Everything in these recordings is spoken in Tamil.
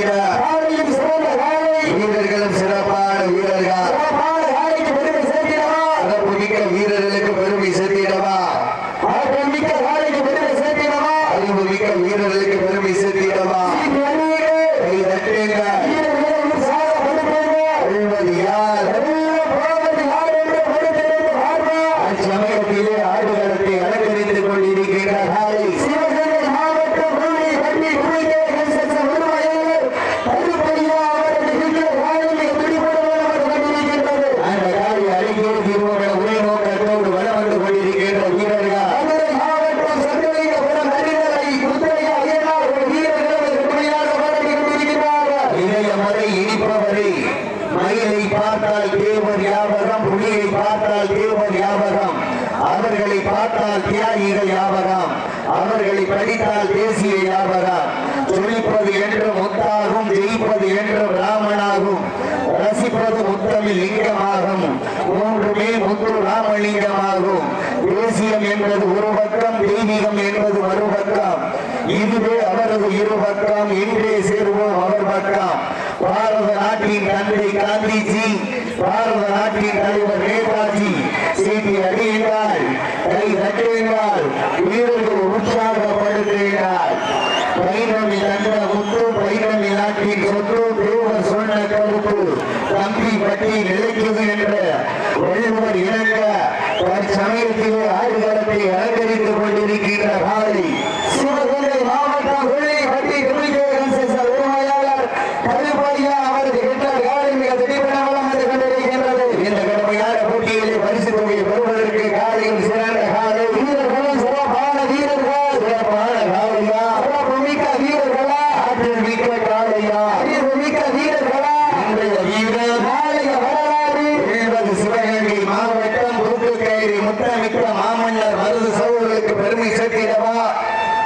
வீர வீரர்களும் சிறப்பான வீரர்கள் சிறப்பு மிக்க வீரர்களுக்கு பெருமை சேர்த்திடவா அறிவு மிக்க வீரர்களுக்கு பெருமை சேர்த்திடவா கை தட்டுங்கள் சமயத்திலே ஆடுகளத்தை அலங்கரித்துக் கொண்டிருக்கிறார்கள் அவர்களை பார்த்தால் தியாகிகள் யாவராம், அவர்களை படித்தால் தேசிய யாவராம். சொல்லிப்பது என்று முத்தாகும், ஜெயிப்பது என்று ராமனாகும், ரசிப்பது முத்தமிழ் லிங்கமாகும், மூன்றுமே முத்து ராமலிங்கமாகும். தேசியம் என்பது ஒரு பக்கம், தெய்வீகம் என்பது மறுபக்கம். இதுவே அவரது இருபக்கம், இன்றே சேர்வோம் அவர் பக்கம். பாரத நாட்டின் தந்தை காந்திஜி, பாரத நாட்டின் தலைவர் நேதாஜி. சீட்டி அடியுங்கள், கை தட்டுங்கள், வீரர்கள் உற்சாகப்படுத்துகிறார். பைரவி தந்த முத்து, பைரவி நாட்டின் சொத்து, தேவர் சொன்ன கருத்து தம்பி பட்டி நிலைக்குது என்ற வள்ளுவர் இணங்க தற்சமயத்திலே ஆடுகளத்தை அலங்கரித்துக் கொண்டிருக்கின்ற காலை சிவகங்கை மாவட்டம் பட்டி உரிமையாளர் கருப்பையா அவரது வெற்றார் காலை மிக திடீரென வந்து கொண்டிருக்கின்றது. இந்த கடுமையான போட்டியிலே பரிசு தொகையை பெறுவதற்கு காலையும் சிறந்த காலை வீரர்களும் சிறப்பான வீரர்கள், சிறப்பான காலையா, சிறப்பு மிக்க வீரர்களா, ஆற்றல் மிக்க காலையா, அறிவு மிக்க வீரர்களா. இன்றைய வீரர் நாளைய வரலாறு என்பது சிவகங்கை மாவட்டம் தூத்துக்கயிறு முத்தமிக்க மாமன்னர் மருது சகோதரர்களுக்கு பெருமை சேர்த்திடவா.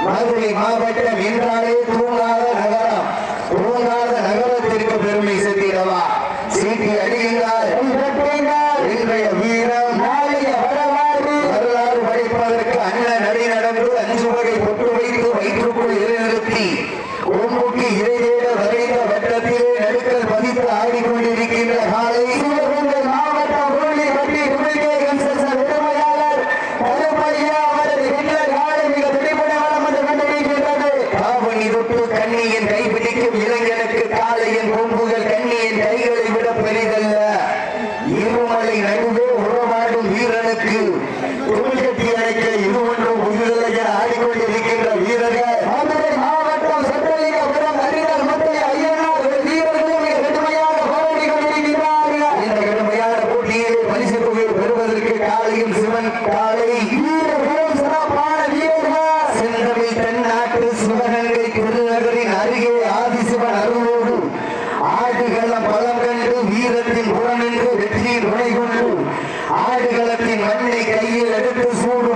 மதுரை மாவட்டம் என்றாலே தூங்காத நகரம், தூங்காத நகரத்திற்கு பெருமை சேர்த்திடவா. சீட்டி அடியுங்கள், இன்றைய வீரம் நாளைய வரலாறு. வரலாறு படிப்பதற்கு அண்ணன் நடை நடந்து 5 வகை பொட்டு வைத்து வயிற்றுக்குள் நிறுத்தி ஒன்றுக்கு இறைவேட வரைந்த வட்டத்திலே நடுக்கல் பதித்து ஆடிக்கொண்டிருக்கின்ற காலை சிவகங்கை மாவட்டம் பட்டி உரிமையாளர் கருப்பையா அவரது வெற்றார் காலை மிக திடீரென வந்து கொண்டிருக்கின்றது. காவணி தொட்டு கண்ணியின் கைப்பிடிக்கும் இளைஞனுக்கு காலையின் கொம்புகள் கண்ணியின் கைகளை விட பெரிதல்ல. இருமலை நடுவே உறவாடும் வீரனுக்கு தொழிற்கட்டி அழைக்க இது ஒன்றும் புதிதல்ல ஆடிக்கொண்டிருக்கின்ற வீரர்கள் மதுரை மாவட்டம் சட்டலிங்கபுரம் அறிஞர் முத்தைய ஐயனார் வீரர்களும் மிக கடுமையாக போராடி கொண்டிருக்கிறார்கள். இந்த கடுமையான போட்டியிலே பரிசு தொகையை பெறுவதற்கு காலையும் சிவன் காலை வீரர்களும் சிறப்பான வீரர்கள். செந்தமிழ் தென்னாட்டு சிவகங்கை திருநகரின் அருகே ஆதிசிவன் அருளோடு ஆடுகளம் பலம் கண்டு வீரத்தின் புறநின்று வெற்றியின் துணை கொண்டு ஆடுகளத்தின் மண்ணை கையில் எடுத்து சூடு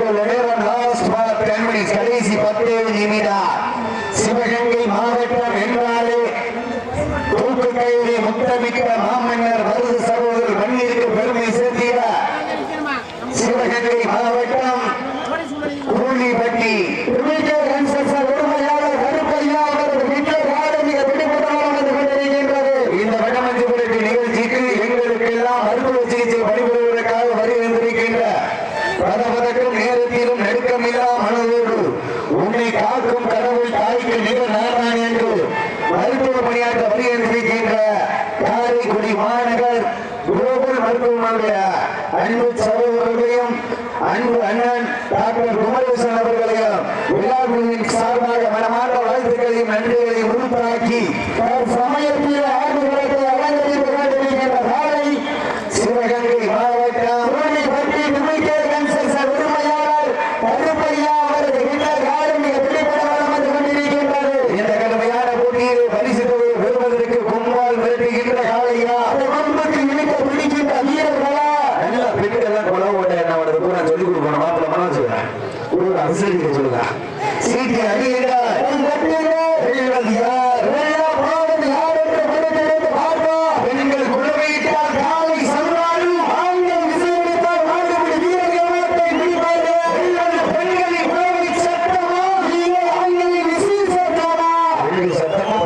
ஒதுக்கப்பட்டுள்ள நேரம் லாஸ்ட் 10 minutes, கடைசி 10 நிமிடம். சிவகங்கை மாவட்டம் என்றாலே தூக்கு கயிறு முத்தமிட்ட மாமன்னர் மருது சகோதரர் மண்ணிற்கு பெருமை சேர்த்திட சிவகங்கை மாவட்டம் கூலிப்பட்டி இந்த வடமஞ்சுபுரத்து நிகழ்ச்சிக்கு எங்களுக்கெல்லாம் மருத்துவ சிகிச்சை பணிபுரிவதற்காக வருகின்ற பதபதக்கும் நேரத்திலும் நடுக்கமில்லா மனதோடு உன்னை காக்கும் கடவுள் தாய்க்கு நிகழ் நாராயண என்று மருத்துவ பணியாற்ற வருகின்ற காரைக்குடி மாநகர் குளோபல் மருத்துவமனையுடைய அன்பு சகோதரர்களையும் அன்பு அண்ணன் டாக்டர் குமரேசன் அவர்களையும் விழாவின் சார்பாக மனமார்ந்த வாழ்த்துக்களையும் நன்றிகளையும் உறுத்தாக்கி சமயத்தில் ஆண்டுகளுக்கு அலங்கரித்துக் கொண்டிருக்கின்ற காலை சிவகங்கை மாவட்டம் உரிமையாளர் கருப்பையா அவரது காலம் மிக பிடிப்பட வந்து கொண்டிருக்கின்றது. இந்த கடுமையான போட்டியில் பரிசு தொகையை பெறுவதற்கு கொம்பால் மிரட்டுகின்ற காலையா இழுக்க பிடிக்கின்ற வீரர்களா நல்ல பெண்கள்லாம் கொலை ஓட்ட என்ன பண்ணுறது பூரா சொல்லிக் கொடுக்கணும். மாப்பிள்ள மனம் சொல்லுங்க ஒரு அனுசரிக்க சொல்லுங்க. சீட்டி அடியுங்க பெண்கள் குழவையிட்டால் காலை சொன்னாலும் ஆண்கள் விசைத்தால் மாடுபிடி வீரர்கள் பெண்களின் குழவை சட்டமா ஆண்களின் விசை சட்டமா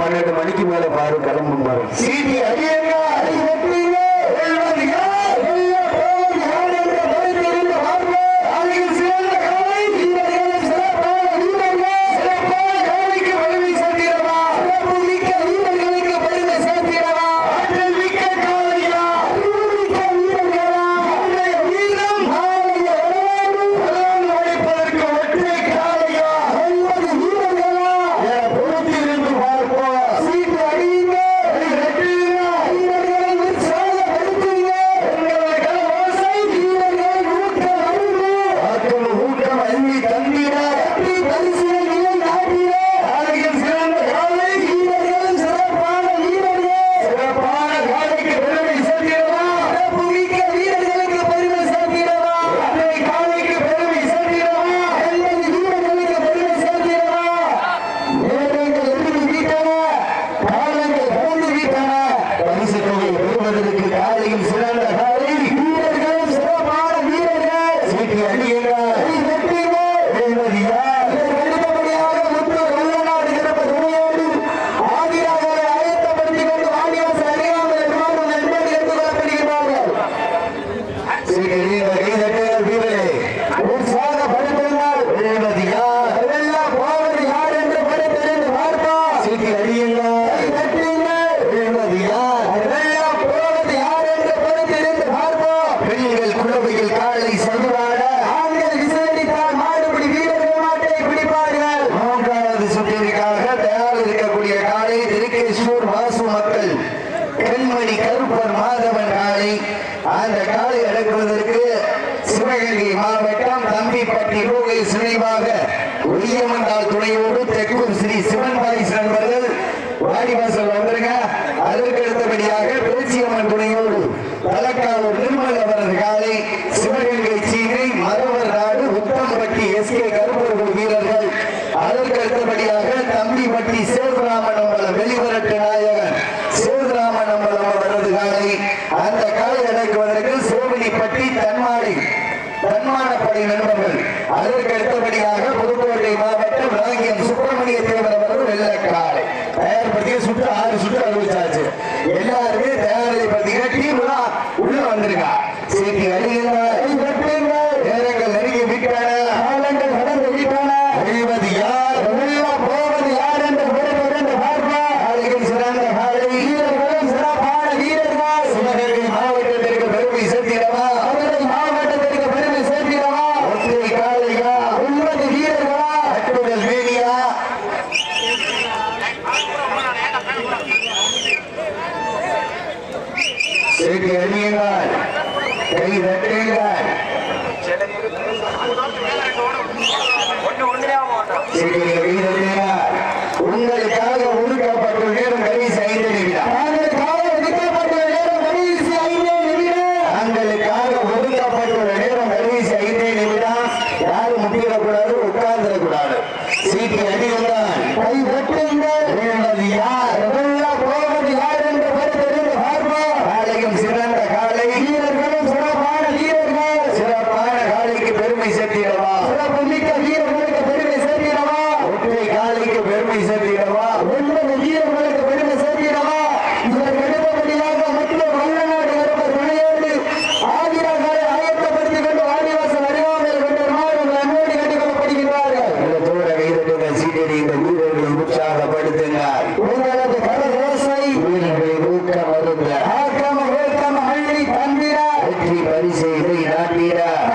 12 மணிக்கு மேல பாரு கிளம்பும் பாரு. சீட்டி அடியுங்க அந்த காலை அடக்குவதற்கு சிவகங்கை மாவட்டம் தம்பிப்பட்டி லோகேஷ் நினைவாக உரியமண்டால் துணையோடு தெற்கூர் ஸ்ரீ சிவன் பாய்ஸ் நண்பர்கள் வாடிவாசல் வந்திருக்க. அதற்கு அடுத்தபடியாக பேச்சியம்மன் துணையோடு தலக்காவூர் நிர்மல் அவரது காலை சிவகங்கை சீனை மரவர் நாடு உத்தம்பட்டி SK கருப்பூர் வீரர்கள். அதற்கு அடுத்தபடியாக தம்பிப்பட்டி சேதுராமன் அம்பலம் வெளிவரட்டு நாயகன் சேதுராமன் அம்பலம் அவரது காலை. அந்த காலை அடக்குவதற்கு சோழனிப்பட்டி தன்மானப்படை நண்பர்கள். அதற்கு அடுத்தபடியாக புதுக்கோட்டை மாவட்டம் ராங்கியம் சுப்பிரமணிய தேவர் அவர்கள் வெள்ளக்காலை தயார்படுத்திய சுற்று 6 சுற்று அறிவிச்சாச்சு. எல்லாருமே தயாரிப்பை பத்தி டீம் உள்ள வந்திருக்கா. சீட்டி அடிங்க நேரங்கள் நெருங்கி விட்டன, காலங்கள் கடந்து விட்டன. அழிவது யார் போவது யார் என்று பார்ப்போம். சிறந்த காலை வீரர்களும் சிறப்பான வீரர்கள். சிவகங்கை மாவட்டத்திற்கு பெருமை சேர்த்திடவா, மாவட்டத்திற்கு பெருமை சேர்த்திடவா. ஒற்றை காலையா 9 வீரர்களா கட்டுடல் மேனியா. சீட்டி அடியுங்கள், கை தட்டுங்கள். உங்களுக்காக ஒதுக்கப்பட்ட நேரம் கடைசி 5 நிமிடம். உங்களுக்காக ஒதுக்கப்பட்டுள்ள நேரம் கடைசி 5 நிமிடம். யாரும்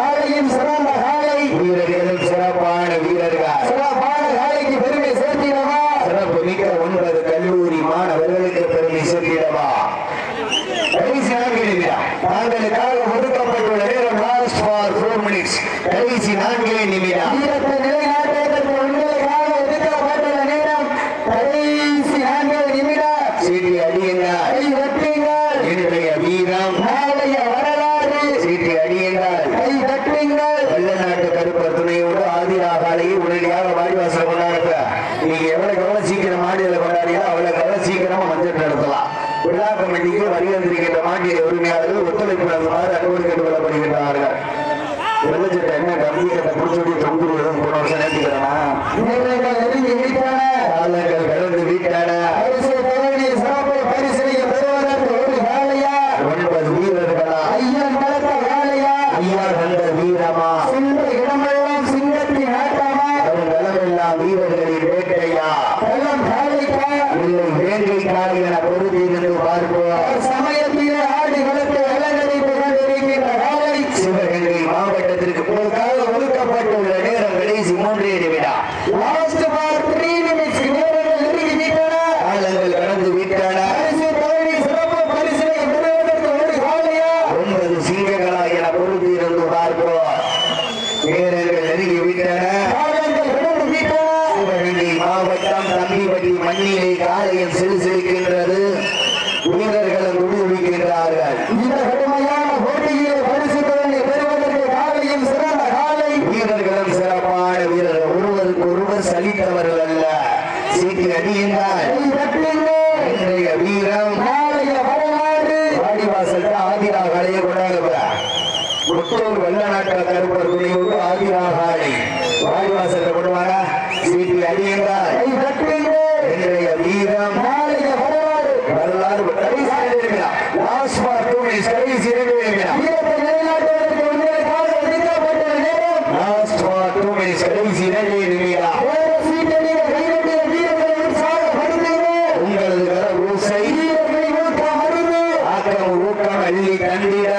காலையும் சிறந்த காலை வீரர்களும் சிறப்பான வீரர்கள் சிறப்பான காலைக்கு பெருமை சேர்த்திடவா சிறப்பு மிக்க 9 கல்லூரி மாணவர்களுக்கு பெருமை சேர்த்திடவா கடைசி தாங்களுக்காக ஒதுக்கப்பட்டுள்ள நேரம் லாஸ்ட் ஃபார் 4 மினிட்ஸ் கடைசி 4 நிமிடம் வீரத்தை நிலைநாட்டுவதற்கு உங்களுக்காக ஒதுக்கப்பட்டுள்ள நேரம் கடைசி 4 நிமிடம் சீட்டி அடியுங்கள் கை தட்டுங்கள் இன்றைய வீரம் நாளைய வரலாறு சீட்டி அடியுங்கள் கை தட்டுங்கள் வெள்ளநாட்டு கருப்பர் துணையோடு ஆதிராகாலையை உடனடியாக வாடிவாசல் கொண்டாடுங்க நீங்க எவ்வளவு சீக்கிரம் மாடியில் கொண்டாடியோ அவ்வளவு சீக்கிரமா மஞ்சள் நடத்தலாம் விழா கமிட்டிக்கு வருகின்ற மாட்டிய உரிமையாளர்கள் ஒத்துழைப்பு நடத்துமாறு அனுமதி கேட்டுக்கொள்ளப்படுகின்றார்கள் வெள்ளச்சட்டை என்ன கம்பி கட்ட புடிச்சொடி தொங்குருவதும் போன வருஷம் நேர்த்திக்கிறனா காலங்கள் கடந்து வீட்டான 9 வீரர்களா ஐயன் வளர்த்த வேலையா ஐயா கண்ட வீரமா சென்ற இடமெல்லாம் சிங்கத்தின் ஆட்டமா களமெல்லாம் வீரர்களின் வேட்டையா களம் காலைக்கா இல்லை வேங்கைக்காக என பொருதி நின்று பார்ப்போம் சமயத்திலே ஆடி வளர்த்து அலங்கரித்து கொண்டிருக்கின்ற காலை சிவகங்கை மாவட்டத்திற்கு போக்காக ஒதுக்கப்பட்டுள்ள நேரம் கடைசி 3 நிமிடம் லாஸ்ட் ஃபார் 3 நிமிட்ஸ் நேரங்கள் நெருங்கி விட்டன காலங்கள் கடந்து விட்டன சிறப்பு பரிசினை பெறுவதற்கு ஒரு காலையா 9 சிங்கங்களா என பொருதி இருந்து பார்ப்போம் நேரங்கள் நெருங்கி விட்டன சிவகங்கை மாவட்டம் தம்பிப்பட்டி மண்ணிலே காலையில் செலுத்திருக்கின்றது வீரர்களும் விடுவிக்கின்றார்கள் இந்த கடுமையான போட்டியில் பரிசுகளை பெறுவதற்கு காலையும் சிறந்த காலை வீரர்களும் சிறப்பான வீரர்கள் ஒருவருக்கு ஒருவர் சலித்தவர்கள் அல்ல சீட்டி அடியுங்கள் இன்றைய வீரம் நாளைய வரலாறு வாடிவாசல் ஆதிராகாலையை கொண்டாடுற முத்தூர் வெள்ளநாட்டு கருப்பர் துணையோடு ஆதிராகாலை வாடிவாசல் கொண்டுவாங்க சீட்டி அடியுங்கள் இன்றைய வீரம் நாளைய வரலாறு வரலாறு லாஸ்ட் ஃபார் 2 மினிட்ஸ் கடைசி 2 நிமிடம் லாஸ்ட் ஃபார் 2 மினிட்ஸ் கடைசி 2 நிமிடம் உங்களது கர ஊசை ஆக்கம் ஊக்கம் அள்ளி தந்திட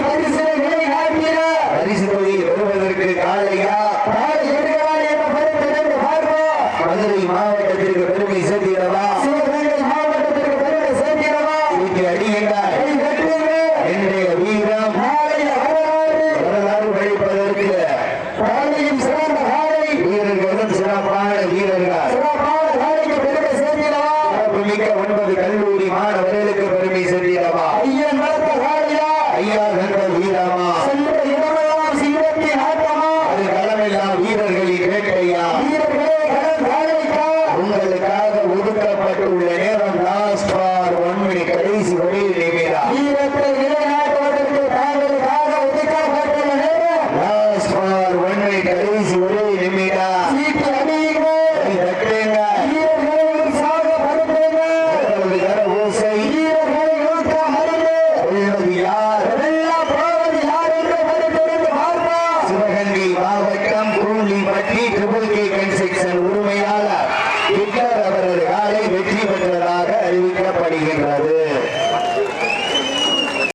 பரிசு தொகையை பெறுவதற்கு காலையா மதுரை மாவட்டத்திற்கு பெருமை சேர்த்திடவா மாவட்டத்திற்கு பெருமை சேர்த்திடவா அடியுங்கள் இன்றைய வீரம் வரலாறு படிப்பதற்கு காலையும் சிறந்த காலை வீரர்களும் சிறப்பான வீரர்கள் சிறப்பான காலைக்கு பெருமை சேர்த்திடவா மிக்க 9 கல்லூரி மாணவர்களுக்கு பெருமை சேர்த்திடவா ஐயன் வளர்த்த காலையா ஐயா கண்ட வீரமா சென்ற இடமெல்லாம் சிங்கத்தின் ஆட்டமா அது களமெல்லாம் வீரர்களின் வேட்டையா வீரர்களே உங்களுக்காக ஒதுக்கப்பட்டுள்ள நேரம் லாஸ்ட் ஃபார் 1 மினிட் கடைசி 1 நிமிடம் வீரத்தை நிலைநாட்டுவதற்கு தாங்களுக்காக ஒதுக்கப்பட்டுள்ள நேரம் லாஸ்ட் ஃபார் 1 மினிட் கடைசி 1 நிமிடம் சீட்டி அடியுங்கள் வீரர்களை உற்சாகப்படுத்துங்கள் கர ஓசை வீரர்களை ஊக்கம் அருள் உள்ளது யார் எல்லாம் போவது யார் என்று பொறுத்திருந்து பார்ப்போம் சிவகங்கை